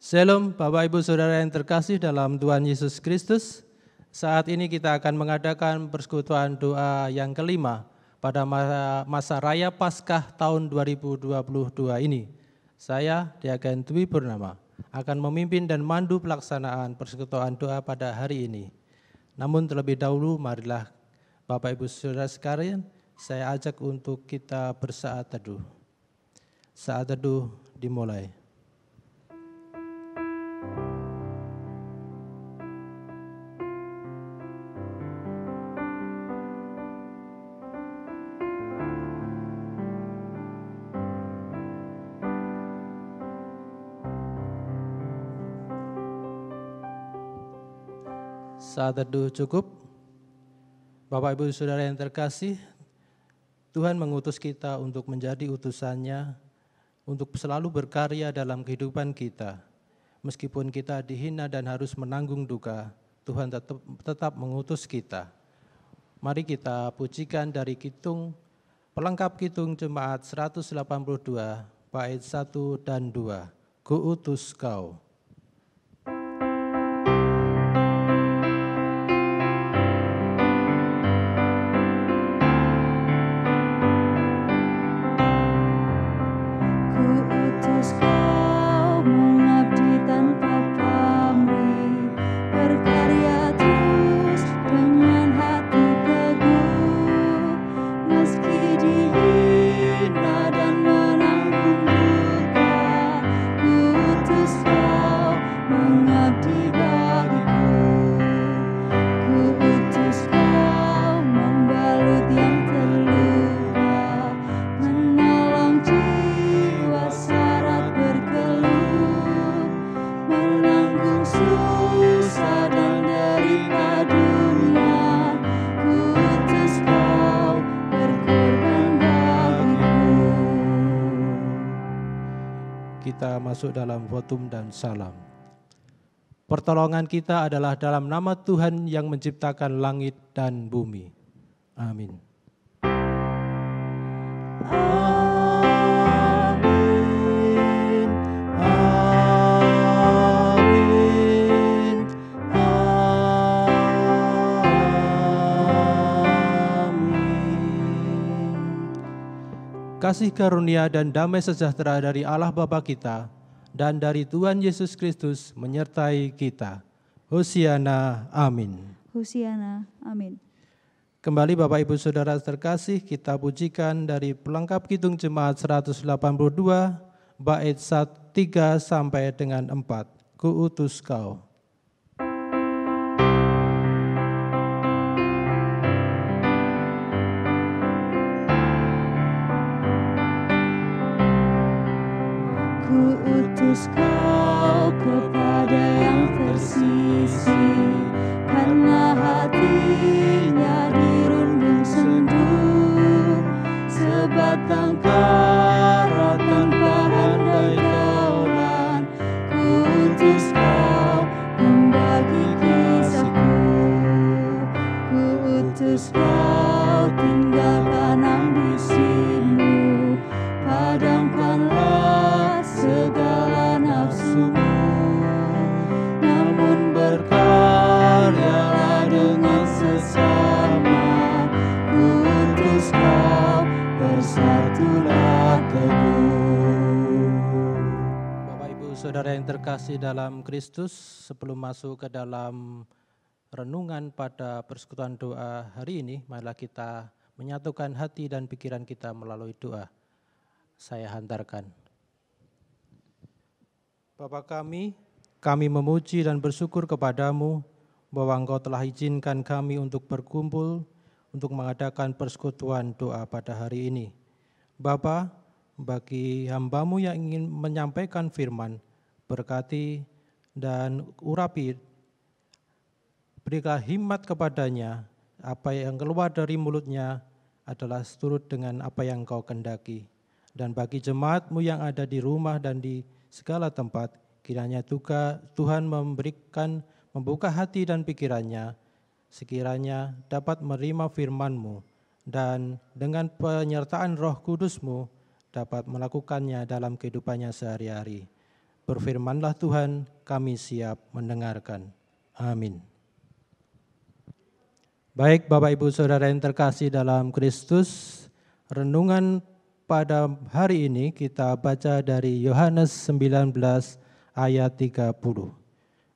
Shalom Bapak Ibu Saudara yang terkasih dalam Tuhan Yesus Kristus. Saat ini kita akan mengadakan persekutuan doa yang kelima pada masa Raya Paskah tahun 2022 ini. Saya, Diaken Dwi Purnama, akan memimpin dan mandu pelaksanaan persekutuan doa pada hari ini. Namun terlebih dahulu marilah Bapak Ibu Saudara sekalian, saya ajak untuk kita bersaat teduh. Saat teduh dimulai. Saat teduh cukup. Bapak Ibu Saudara yang terkasih, Tuhan mengutus kita untuk menjadi utusannya, untuk selalu berkarya dalam kehidupan kita. Meskipun kita dihina dan harus menanggung duka, Tuhan tetap mengutus kita. Mari kita pujikan dari pelengkap Kidung Jemaat 182, bait 1 dan 2, Kuutus Kau. Kita masuk dalam votum dan salam. Pertolongan kita adalah dalam nama Tuhan yang menciptakan langit dan bumi. Amin. Amin. Amin. Amin. Kasih karunia dan damai sejahtera dari Allah Bapa kita dan dari Tuhan Yesus Kristus menyertai kita. Hosiana, amin. Hosiana, amin. Kembali Bapak Ibu Saudara terkasih, kita pujikan dari pelengkap Kidung Jemaat 182, bait 3 sampai dengan 4, Kuutus Kau. Kuutus Kau kepada yang tersisih, karena hatinya dirundung sendu, sebatang kara tanpa handai kaulan. Kuutus Kau membagi kisahku, kuutus Kau tinggalkan ambisimu, padamkanlah segala nafsumu, namun berkaryalah dengan sesama. Kuutus Kau, bersatulah teguh. Bapak Ibu Saudara yang terkasih dalam Kristus, sebelum masuk ke dalam renungan pada persekutuan doa hari ini, marilah kita menyatukan hati dan pikiran kita melalui doa. Saya hantarkan. Bapa kami memuji dan bersyukur kepadamu bahwa Engkau telah izinkan kami untuk berkumpul untuk mengadakan persekutuan doa pada hari ini. Bapa, bagi hamba-Mu yang ingin menyampaikan firman, berkati dan urapi, berilah hikmat kepadanya, apa yang keluar dari mulutnya adalah seturut dengan apa yang Engkau kehendaki. Dan bagi jemaat-Mu yang ada di rumah dan di segala tempat, kiranya Tuhan membuka hati dan pikirannya, sekiranya dapat menerima firman-Mu, dan dengan penyertaan Roh Kudus-Mu dapat melakukannya dalam kehidupannya sehari-hari. Berfirmanlah Tuhan, kami siap mendengarkan. Amin. Baik Bapak Ibu Saudara yang terkasih dalam Kristus, renungan pada hari ini kita baca dari Yohanes 19 ayat 30.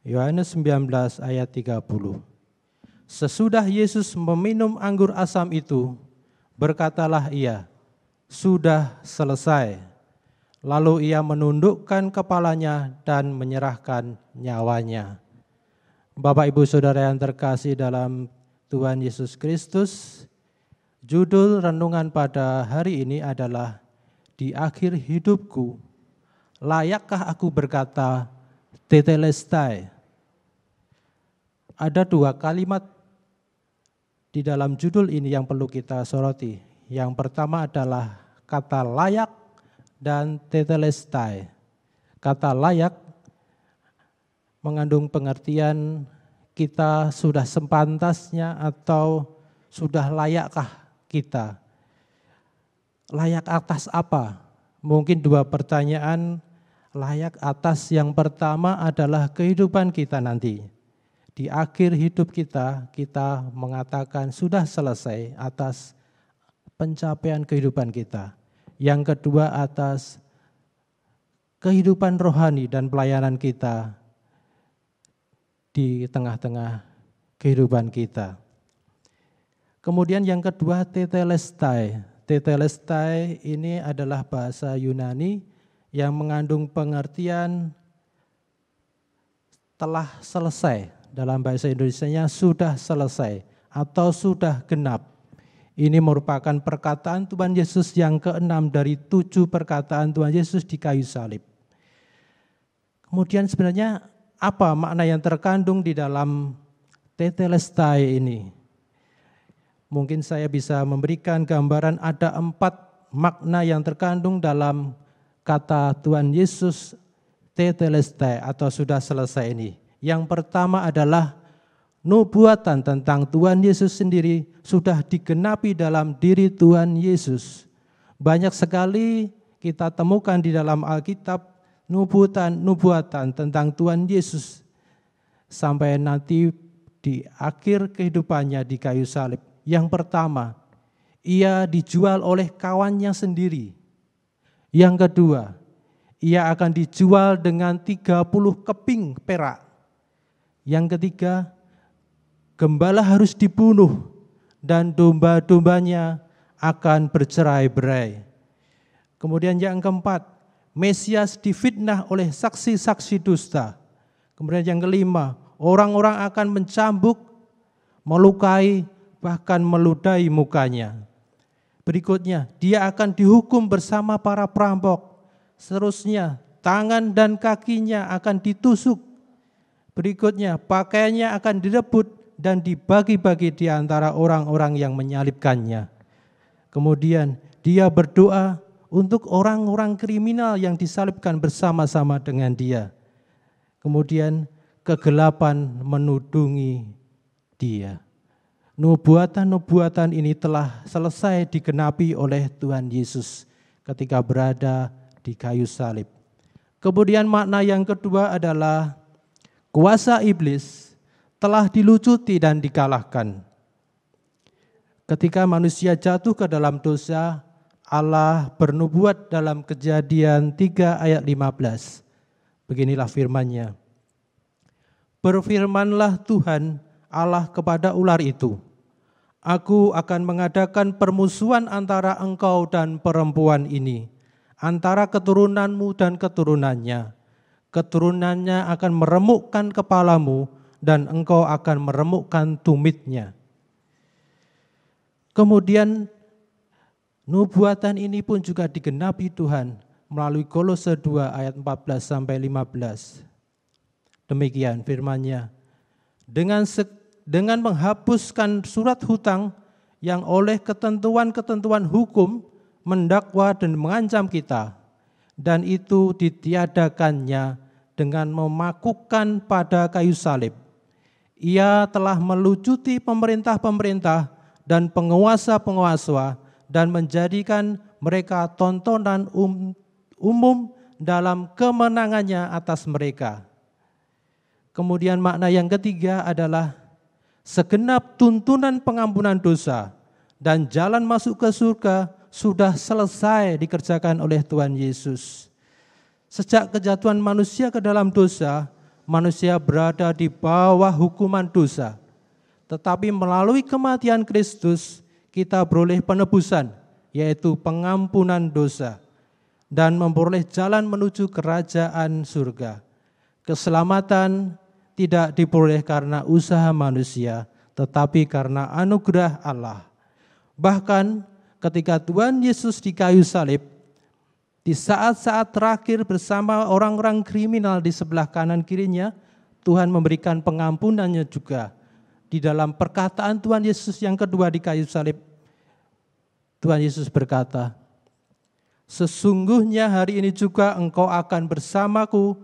Yohanes 19 ayat 30. Sesudah Yesus meminum anggur asam itu, berkatalah ia, sudah selesai. Lalu ia menundukkan kepalanya dan menyerahkan nyawanya. Bapak Ibu Saudara yang terkasih dalam Tuhan Yesus Kristus, judul renungan pada hari ini adalah di akhir hidupku, layakkah aku berkata tetelestai? Ada dua kalimat di dalam judul ini yang perlu kita soroti. Yang pertama adalah kata layak dan tetelestai. Kata layak mengandung pengertian kita sudah sepantasnya atau sudah layakkah kita. Layak atas apa? Mungkin dua pertanyaan. Layak atas yang pertama adalah kehidupan kita nanti. Di akhir hidup kita mengatakan sudah selesai atas pencapaian kehidupan kita. Yang kedua atas kehidupan rohani dan pelayanan kita di tengah-tengah kehidupan kita. Kemudian yang kedua tetelestai. Tetelestai ini adalah bahasa Yunani yang mengandung pengertian telah selesai. Dalam bahasa Indonesianya sudah selesai atau sudah genap. Ini merupakan perkataan Tuhan Yesus yang ke-6 dari 7 perkataan Tuhan Yesus di kayu salib. Kemudian sebenarnya apa makna yang terkandung di dalam tetelestai ini? Mungkin saya bisa memberikan gambaran ada 4 makna yang terkandung dalam kata Tuhan Yesus tetelestai atau sudah selesai ini. Yang pertama adalah nubuatan tentang Tuhan Yesus sendiri sudah digenapi dalam diri Tuhan Yesus. Banyak sekali kita temukan di dalam Alkitab nubuatan tentang Tuhan Yesus sampai nanti di akhir kehidupannya di kayu salib. Yang pertama, ia dijual oleh kawannya sendiri. Yang kedua, ia akan dijual dengan 30 keping perak. Yang ketiga, gembala harus dibunuh dan domba-dombanya akan bercerai-berai. Kemudian yang keempat, Mesias difitnah oleh saksi-saksi dusta. Kemudian yang kelima, orang-orang akan mencambuk, melukai, bahkan meludahi mukanya. Berikutnya, dia akan dihukum bersama para perampok. Seterusnya, tangan dan kakinya akan ditusuk. Berikutnya, pakaiannya akan direbut dan dibagi-bagi di antara orang-orang yang menyalibkannya. Kemudian, dia berdoa untuk orang-orang kriminal yang disalibkan bersama-sama dengan dia. Kemudian kegelapan menudungi dia. Nubuatan-nubuatan ini telah selesai digenapi oleh Tuhan Yesus ketika berada di kayu salib. Kemudian makna yang kedua adalah kuasa iblis telah dilucuti dan dikalahkan. Ketika manusia jatuh ke dalam dosa, Allah bernubuat dalam Kejadian 3 ayat 15. Beginilah firman-Nya. Berfirmanlah Tuhan Allah kepada ular itu, Aku akan mengadakan permusuhan antara engkau dan perempuan ini, antara keturunanmu dan keturunannya. Keturunannya akan meremukkan kepalamu dan engkau akan meremukkan tumitnya. Kemudian nubuatan ini pun juga digenapi Tuhan melalui Kolose 2 ayat 14 sampai 15. Demikian firman-Nya. Dengan menghapuskan surat hutang yang oleh ketentuan-ketentuan hukum mendakwa dan mengancam kita, dan itu ditiadakannya dengan memakukan pada kayu salib. Ia telah melucuti pemerintah-pemerintah dan penguasa-penguasa dan menjadikan mereka tontonan umum dalam kemenangannya atas mereka. Kemudian makna yang ketiga adalah segenap tuntunan pengampunan dosa dan jalan masuk ke surga sudah selesai dikerjakan oleh Tuhan Yesus. Sejak kejatuhan manusia ke dalam dosa, manusia berada di bawah hukuman dosa. Tetapi melalui kematian Kristus, kita beroleh penebusan, yaitu pengampunan dosa, dan memperoleh jalan menuju kerajaan surga. Keselamatan tidak diperoleh karena usaha manusia, tetapi karena anugerah Allah. Bahkan ketika Tuhan Yesus di kayu salib, di saat-saat terakhir bersama orang-orang kriminal di sebelah kanan kirinya, Tuhan memberikan pengampunannya juga. Di dalam perkataan Tuhan Yesus yang kedua di kayu salib, Tuhan Yesus berkata, "Sesungguhnya hari ini juga engkau akan bersamaku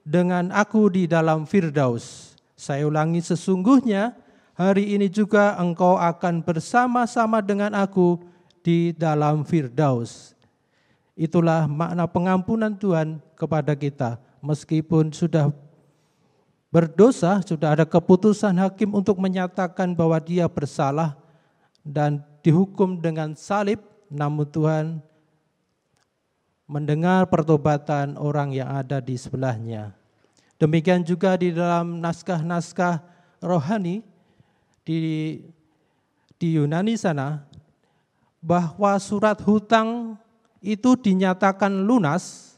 dengan aku di dalam Firdaus." Saya ulangi, sesungguhnya hari ini juga engkau akan bersama-sama dengan aku di dalam Firdaus. Itulah makna pengampunan Tuhan kepada kita. Meskipun sudah berdosa, sudah ada keputusan hakim untuk menyatakan bahwa dia bersalah dan dihukum dengan salib, namun Tuhan mendengar pertobatan orang yang ada di sebelahnya. Demikian juga di dalam naskah-naskah rohani di Yunani sana, bahwa surat hutang itu dinyatakan lunas,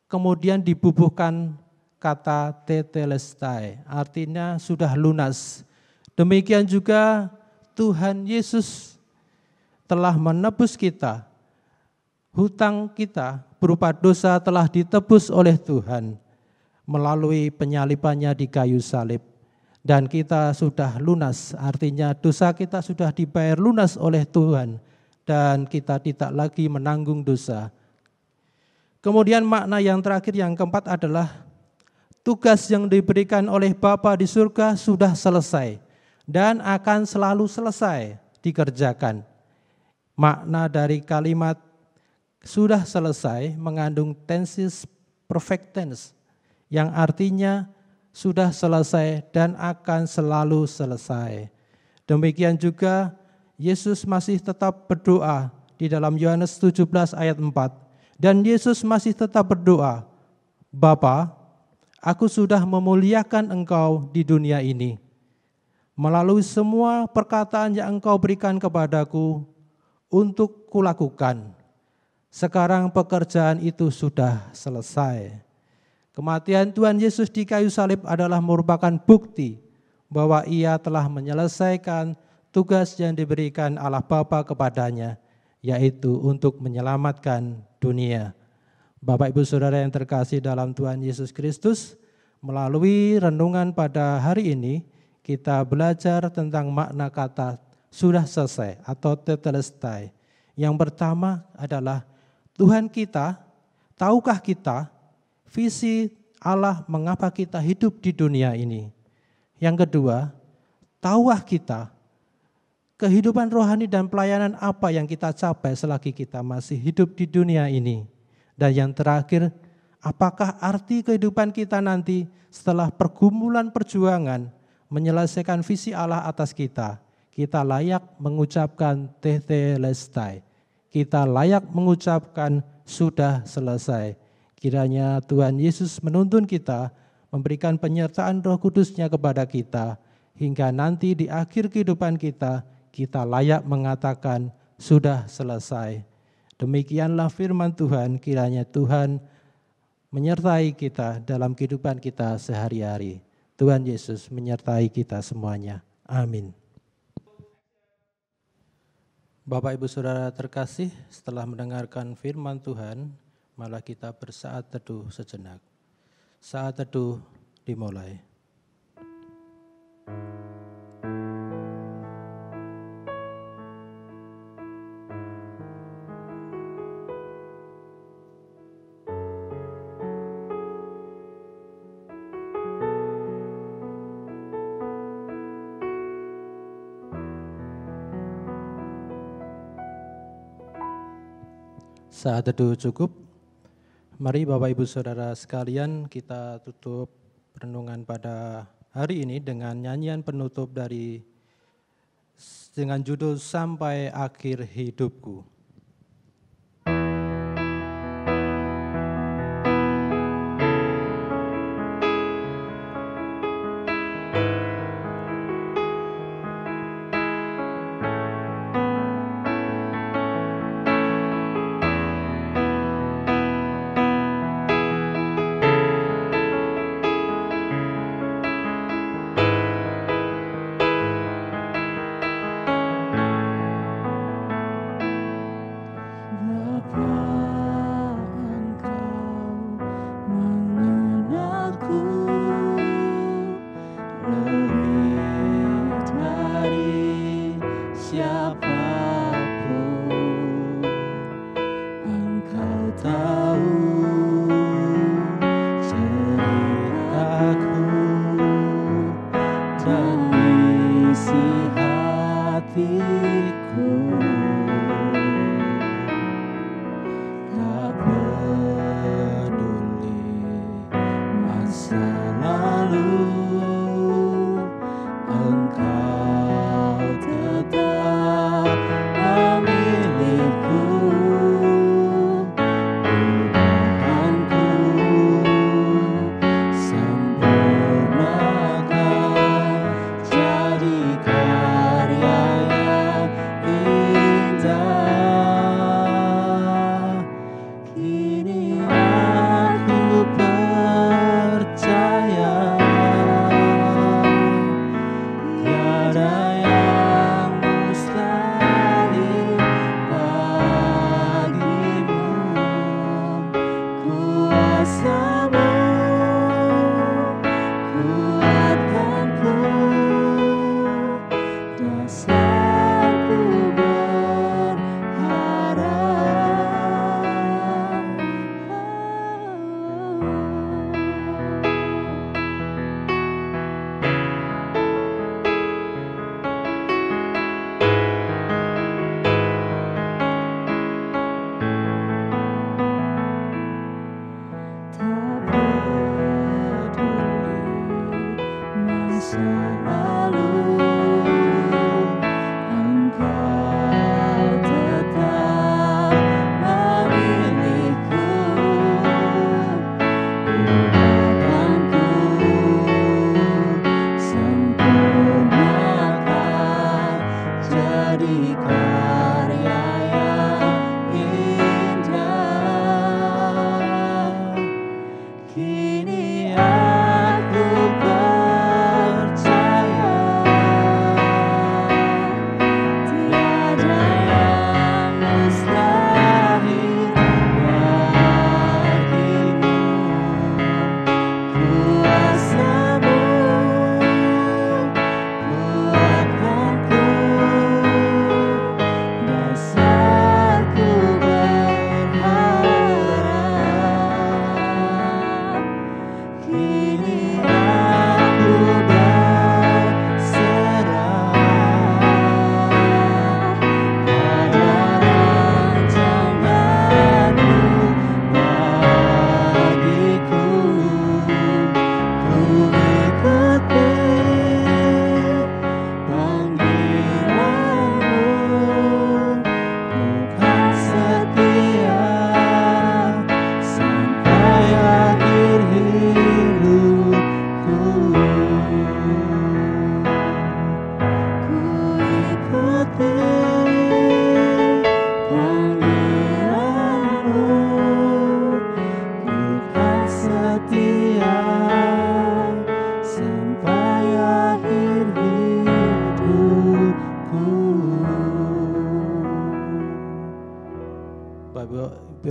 kemudian dibubuhkan kata tetelestai, artinya sudah lunas. Demikian juga Tuhan Yesus telah menebus kita. Hutang kita berupa dosa telah ditebus oleh Tuhan melalui penyalibannya di kayu salib. Dan kita sudah lunas, artinya dosa kita sudah dibayar lunas oleh Tuhan. Dan kita tidak lagi menanggung dosa. Kemudian makna yang terakhir, yang keempat adalah tugas yang diberikan oleh Bapa di surga sudah selesai dan akan selalu selesai dikerjakan. Makna dari kalimat sudah selesai mengandung tenses perfect tense yang artinya sudah selesai dan akan selalu selesai. Demikian juga Yesus masih tetap berdoa di dalam Yohanes 17 ayat 4. Dan Yesus masih tetap berdoa, "Bapa, aku sudah memuliakan Engkau di dunia ini. Melalui semua perkataan yang Engkau berikan kepadaku untuk kulakukan. Sekarang pekerjaan itu sudah selesai." Kematian Tuhan Yesus di kayu salib adalah merupakan bukti bahwa Ia telah menyelesaikan tugas yang diberikan Allah Bapa kepadanya, yaitu untuk menyelamatkan dunia. Bapak Ibu Saudara yang terkasih dalam Tuhan Yesus Kristus, melalui renungan pada hari ini, kita belajar tentang makna kata sudah selesai atau tetelestai. Yang pertama adalah Tuhan kita, tahukah kita visi Allah mengapa kita hidup di dunia ini? Yang kedua, tahukah kita kehidupan rohani dan pelayanan apa yang kita capai selagi kita masih hidup di dunia ini? Dan yang terakhir, apakah arti kehidupan kita nanti setelah pergumulan perjuangan menyelesaikan visi Allah atas kita? Kita layak mengucapkan tetelestai. Kita layak mengucapkan sudah selesai. Kiranya Tuhan Yesus menuntun kita, memberikan penyertaan Roh Kudus-Nya kepada kita, hingga nanti di akhir kehidupan kita, kita layak mengatakan sudah selesai. Demikianlah firman Tuhan, kiranya Tuhan menyertai kita dalam kehidupan kita sehari-hari. Tuhan Yesus menyertai kita semuanya. Amin. Bapak Ibu Saudara terkasih, setelah mendengarkan firman Tuhan, malah kita bersaat teduh sejenak. Saat teduh dimulai. Saat teduh cukup, Mari Bapak Ibu Saudara sekalian, kita tutup renungan pada hari ini dengan nyanyian penutup dengan judul Sampai Akhir Hidupku.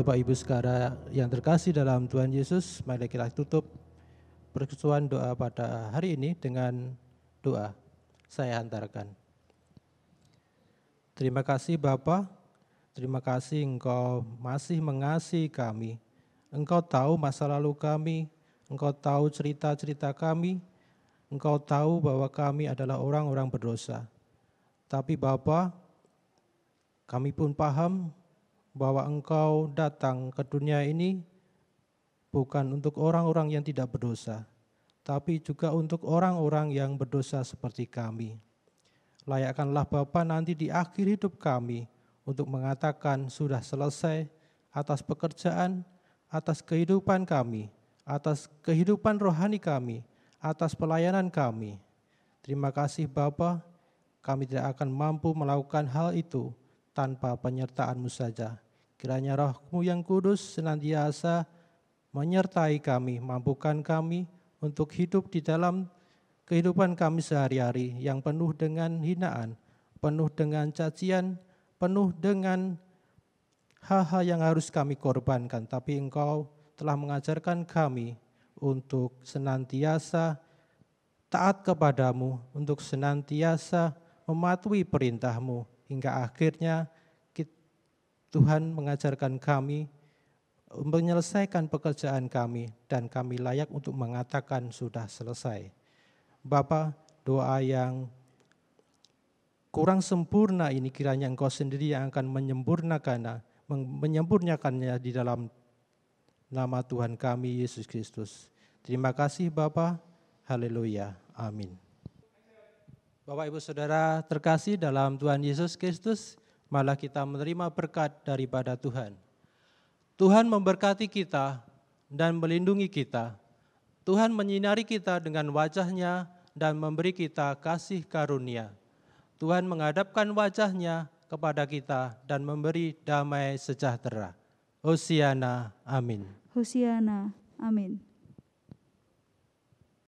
Bapak Ibu saudara yang terkasih dalam Tuhan Yesus, mari kita tutup persekutuan doa pada hari ini dengan doa. Saya hantarkan. Terima kasih Bapa, terima kasih Engkau masih mengasihi kami. Engkau tahu masa lalu kami, Engkau tahu cerita-cerita kami, Engkau tahu bahwa kami adalah orang-orang berdosa. Tapi Bapa, kami pun paham bahwa Engkau datang ke dunia ini bukan untuk orang-orang yang tidak berdosa, tapi juga untuk orang-orang yang berdosa seperti kami. Layakkanlah Bapa nanti di akhir hidup kami untuk mengatakan sudah selesai atas pekerjaan, atas kehidupan kami, atas kehidupan rohani kami, atas pelayanan kami. Terima kasih Bapa, kami tidak akan mampu melakukan hal itu tanpa penyertaan-Mu saja. Kiranya Roh-Mu yang kudus senantiasa menyertai kami, mampukan kami untuk hidup di dalam kehidupan kami sehari-hari yang penuh dengan hinaan, penuh dengan cacian, penuh dengan hal-hal yang harus kami korbankan, tapi Engkau telah mengajarkan kami untuk senantiasa taat kepadamu, untuk senantiasa mematuhi perintah-Mu, hingga akhirnya Tuhan mengajarkan kami menyelesaikan pekerjaan kami, dan kami layak untuk mengatakan sudah selesai. Bapa, doa yang kurang sempurna ini kiranya Engkau sendiri yang akan menyempurnakannya di dalam nama Tuhan kami Yesus Kristus. Terima kasih Bapa. Haleluya. Amin. Bapak Ibu Saudara terkasih dalam Tuhan Yesus Kristus, malah kita menerima berkat daripada Tuhan. Tuhan memberkati kita dan melindungi kita. Tuhan menyinari kita dengan wajah-Nya dan memberi kita kasih karunia. Tuhan menghadapkan wajah-Nya kepada kita dan memberi damai sejahtera. Hosiana, amin. Hosiana, amin.